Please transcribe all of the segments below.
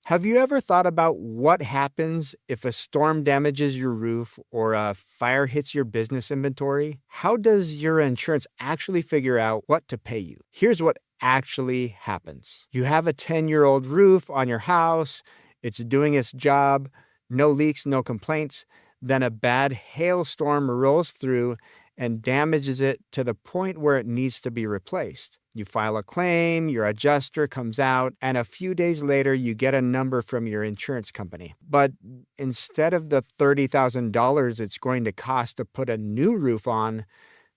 Have you ever thought about what happens if a storm damages your roof or a fire hits your business inventory? How does your insurance actually figure out what to pay you? Here's what actually happens. You have a 10-year-old roof on your house, it's doing its job, no leaks, no complaints. Then a bad hailstorm rolls through and damages it to the point where it needs to be replaced. You file a claim, your adjuster comes out, and a few days later you get a number from your insurance company. But instead of the $30,000 it's going to cost to put a new roof on,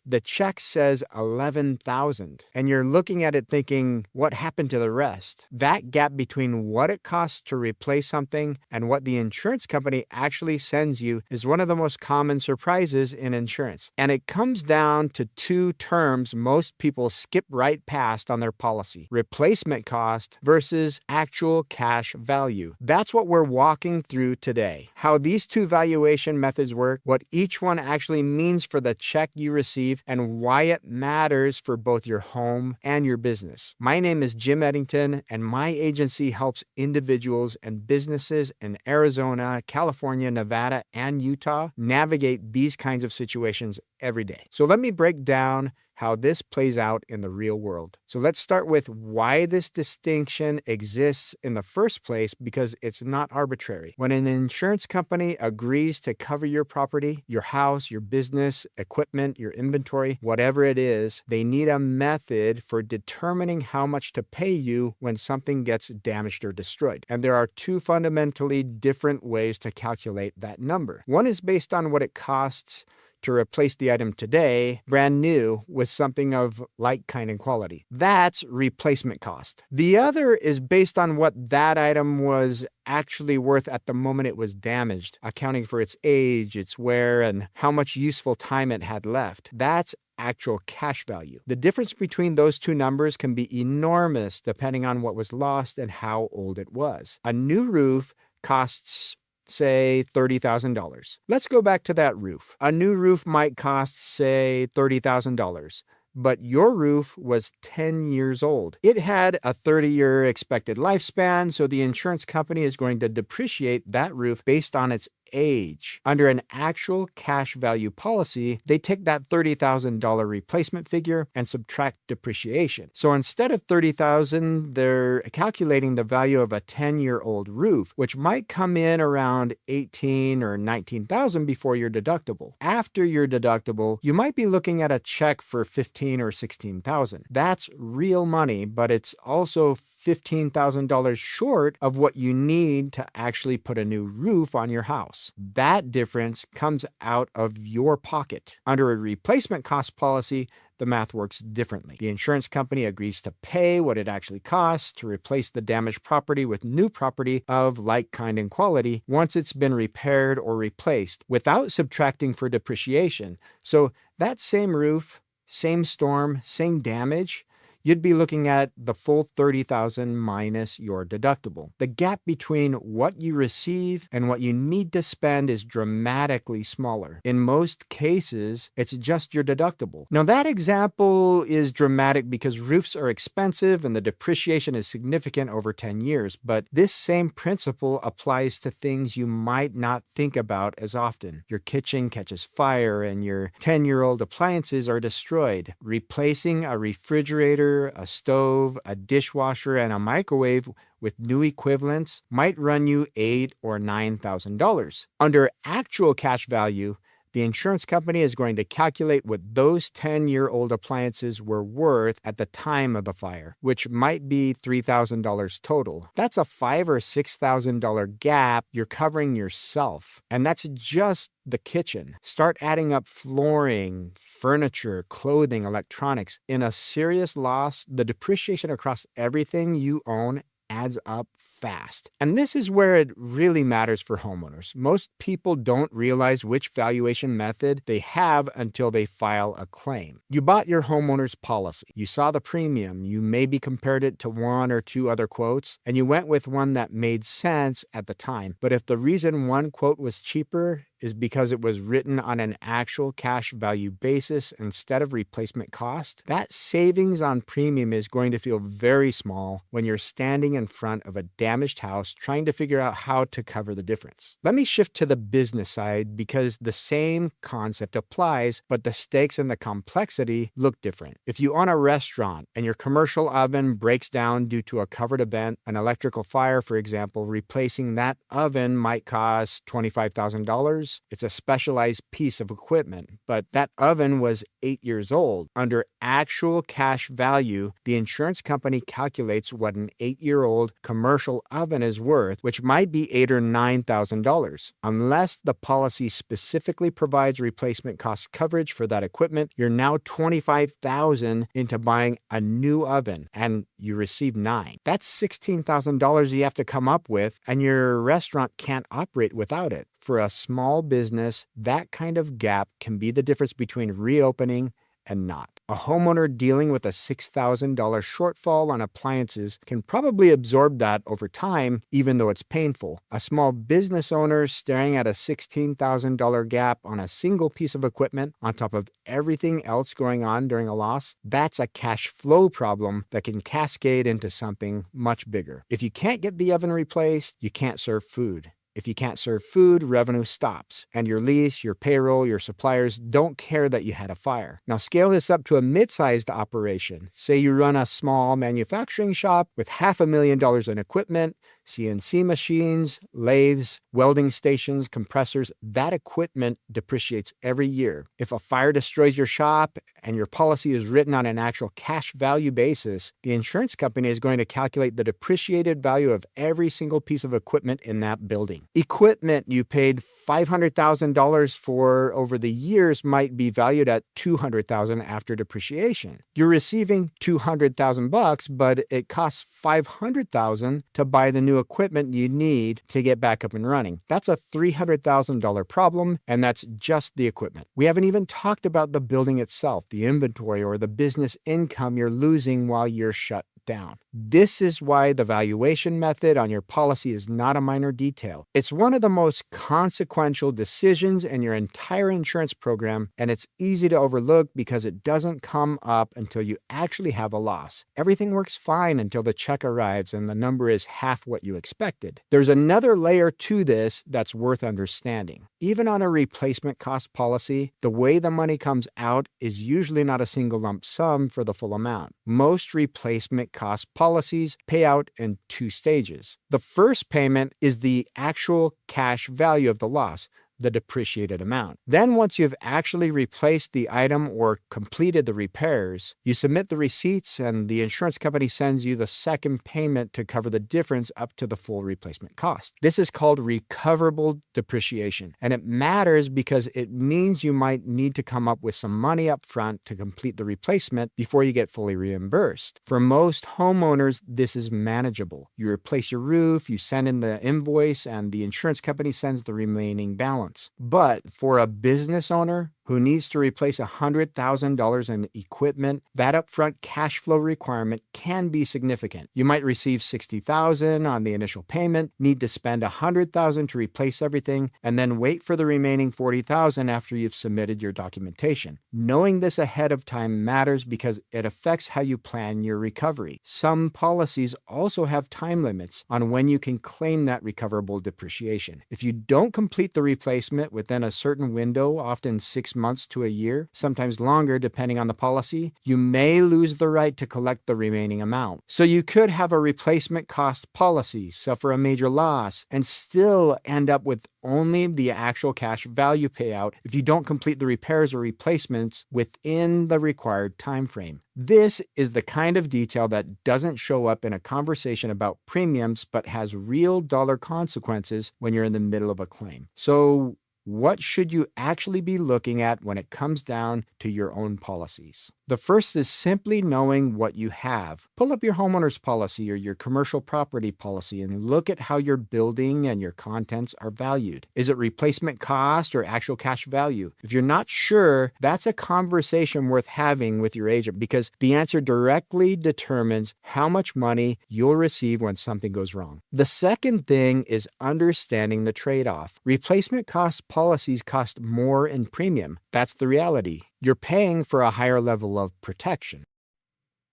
the check says $11,000, and you're looking at it thinking, what happened to the rest? That gap between what it costs to replace something and what the insurance company actually sends you is one of the most common surprises in insurance. And it comes down to two terms most people skip right past on their policy: replacement cost versus actual cash value. That's what we're walking through today. How these two valuation methods work, what each one actually means for the check you receive, and why it matters for both your home and your business. My name is Jim Eddington, and my agency helps individuals and businesses in Arizona, California, Nevada, and Utah navigate these kinds of situations every day. So let me break down how this plays out in the real world. So let's start with why this distinction exists in the first place, because it's not arbitrary. When an insurance company agrees to cover your property, your house, your business, equipment, your inventory, whatever it is, they need a method for determining how much to pay you when something gets damaged or destroyed. And there are two fundamentally different ways to calculate that number. One is based on what it costs to replace the item today, brand new, with something of like, kind, and quality. That's replacement cost. The other is based on what that item was actually worth at the moment it was damaged, accounting for its age, its wear, and how much useful time it had left. That's actual cash value. The difference between those two numbers can be enormous depending on what was lost and how old it was. A new roof costs, say, $30,000. Let's go back to that roof. A new roof might cost, say, $30,000. But your roof was 10 years old. It had a 30-year expected lifespan, so the insurance company is going to depreciate that roof based on its age. Under an actual cash value policy, they take that $30,000 replacement figure and subtract depreciation. So instead of $30,000, they're calculating the value of a 10-year-old roof, which might come in around $18,000 or $19,000 before your deductible. After your deductible, you might be looking at a check for $15,000 or $16,000. That's real money, but it's also $15,000 short of what you need to actually put a new roof on your house. That difference comes out of your pocket. Under a replacement cost policy, the math works differently. The insurance company agrees to pay what it actually costs to replace the damaged property with new property of like, kind, and quality once it's been repaired or replaced, without subtracting for depreciation. So that same roof, same storm, same damage, you'd be looking at the full $30,000 minus your deductible. The gap between what you receive and what you need to spend is dramatically smaller. In most cases, it's just your deductible. Now, that example is dramatic because roofs are expensive and the depreciation is significant over 10 years, but this same principle applies to things you might not think about as often. Your kitchen catches fire and your 10-year-old appliances are destroyed. Replacing a refrigerator, a stove, a dishwasher, and a microwave with new equivalents might run you $8,000 or $9,000. Under actual cash value, the insurance company is going to calculate what those 10-year-old appliances were worth at the time of the fire, which might be $3,000 total. That's a $5,000 or $6,000 gap you're covering yourself. And that's just the kitchen. Start adding up flooring, furniture, clothing, electronics. In a serious loss, the depreciation across everything you own adds up fast. And this is where it really matters for homeowners. Most people don't realize which valuation method they have until they file a claim. You bought your homeowner's policy. You saw the premium. You maybe compared it to one or two other quotes, and you went with one that made sense at the time. But if the reason one quote was cheaper is because it was written on an actual cash value basis instead of replacement cost, that savings on premium is going to feel very small when you're standing in front of a damaged house, trying to figure out how to cover the difference. Let me shift to the business side because the same concept applies, but the stakes and the complexity look different. If you own a restaurant and your commercial oven breaks down due to a covered event, an electrical fire, for example, replacing that oven might cost $25,000. It's a specialized piece of equipment, but that oven was 8 years old. Under actual cash value, the insurance company calculates what an 8-year-old commercial oven is worth, which might be $8,000 or $9,000. Unless the policy specifically provides replacement cost coverage for that equipment, you're now $25,000 into buying a new oven and you receive $9,000. That's $16,000 you have to come up with, and your restaurant can't operate without it. For a small business, that kind of gap can be the difference between reopening and not. A homeowner dealing with a $6,000 shortfall on appliances can probably absorb that over time, even though it's painful. A small business owner staring at a $16,000 gap on a single piece of equipment on top of everything else going on during a loss, that's a cash flow problem that can cascade into something much bigger. If you can't get the oven replaced, you can't serve food. If you can't serve food, revenue stops, and your lease, your payroll, your suppliers don't care that you had a fire. Now scale this up to a mid-sized operation. Say you run a small manufacturing shop with $500,000 in equipment, CNC machines, lathes, welding stations, compressors. That equipment depreciates every year. If a fire destroys your shop and your policy is written on an actual cash value basis, the insurance company is going to calculate the depreciated value of every single piece of equipment in that building. Equipment you paid $500,000 for over the years might be valued at $200,000 after depreciation. You're receiving $200,000, but it costs $500,000 to buy the new equipment you need to get back up and running. That's a $300,000 problem, and that's just the equipment. We haven't even talked about the building itself, the inventory, or the business income you're losing while you're shut down. This is why the valuation method on your policy is not a minor detail. It's one of the most consequential decisions in your entire insurance program, and it's easy to overlook because it doesn't come up until you actually have a loss. Everything works fine until the check arrives and the number is half what you expected. There's another layer to this that's worth understanding. Even on a replacement cost policy, the way the money comes out is usually not a single lump sum for the full amount. Most replacement cost policies pay out in 2 stages. The first payment is the actual cash value of the loss, the depreciated amount. Then once you've actually replaced the item or completed the repairs, you submit the receipts and the insurance company sends you the second payment to cover the difference up to the full replacement cost. This is called recoverable depreciation, and it matters because it means you might need to come up with some money up front to complete the replacement before you get fully reimbursed. For most homeowners, this is manageable. You replace your roof, you send in the invoice, and the insurance company sends the remaining balance. But for a business owner who needs to replace $100,000 in equipment, that upfront cash flow requirement can be significant. You might receive $60,000 on the initial payment, need to spend $100,000 to replace everything, and then wait for the remaining $40,000 after you've submitted your documentation. Knowing this ahead of time matters because it affects how you plan your recovery. Some policies also have time limits on when you can claim that recoverable depreciation. If you don't complete the replacement within a certain window, often 6 months to a year, sometimes longer depending on the policy, you may lose the right to collect the remaining amount. So you could have a replacement cost policy, suffer a major loss, and still end up with only the actual cash value payout if you don't complete the repairs or replacements within the required time frame. This is the kind of detail that doesn't show up in a conversation about premiums but has real dollar consequences when you're in the middle of a claim. So what should you actually be looking at when it comes down to your own policies? The first is simply knowing what you have. Pull up your homeowner's policy or your commercial property policy and look at how your building and your contents are valued. Is it replacement cost or actual cash value? If you're not sure, that's a conversation worth having with your agent because the answer directly determines how much money you'll receive when something goes wrong. The second thing is understanding the trade-off. Replacement cost policies cost more in premium. That's the reality. You're paying for a higher level of protection.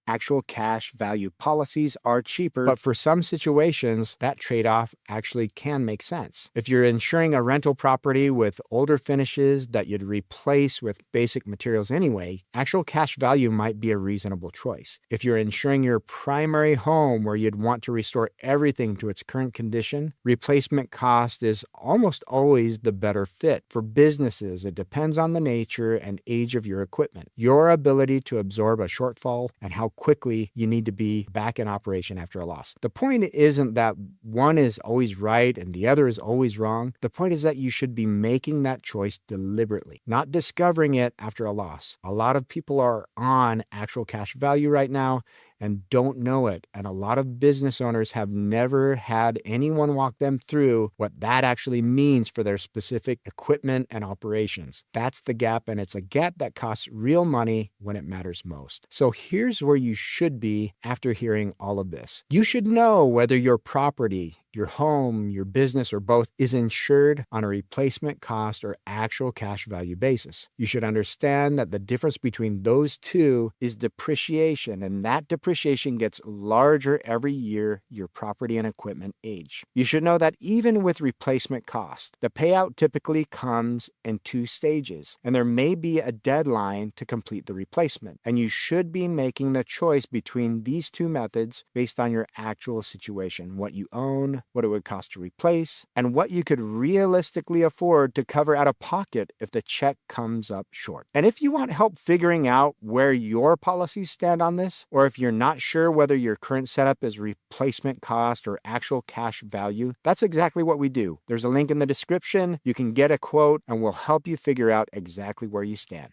Actual cash value policies are cheaper, but for some situations, that trade-off actually can make sense. If you're insuring a rental property with older finishes that you'd replace with basic materials anyway, actual cash value might be a reasonable choice. If you're insuring your primary home where you'd want to restore everything to its current condition, replacement cost is almost always the better fit. For businesses, it depends on the nature and age of your equipment, your ability to absorb a shortfall, and how quickly you need to be back in operation after a loss. The point isn't that one is always right and the other is always wrong. The point is that you should be making that choice deliberately, not discovering it after a loss. A lot of people are on actual cash value right now and don't know it. And a lot of business owners have never had anyone walk them through what that actually means for their specific equipment and operations. That's the gap, and it's a gap that costs real money when it matters most. So here's where you should be after hearing all of this. You should know whether your property, your home, your business, or both is insured on a replacement cost or actual cash value basis. You should understand that the difference between those two is depreciation, and that depreciation gets larger every year your property and equipment age. You should know that even with replacement cost, the payout typically comes in 2 stages, and there may be a deadline to complete the replacement. And you should be making the choice between these 2 methods based on your actual situation, what you own, what it would cost to replace, and what you could realistically afford to cover out of pocket if the check comes up short. And if you want help figuring out where your policies stand on this, or if you're not sure whether your current setup is replacement cost or actual cash value, that's exactly what we do. There's a link in the description. You can get a quote and we'll help you figure out exactly where you stand.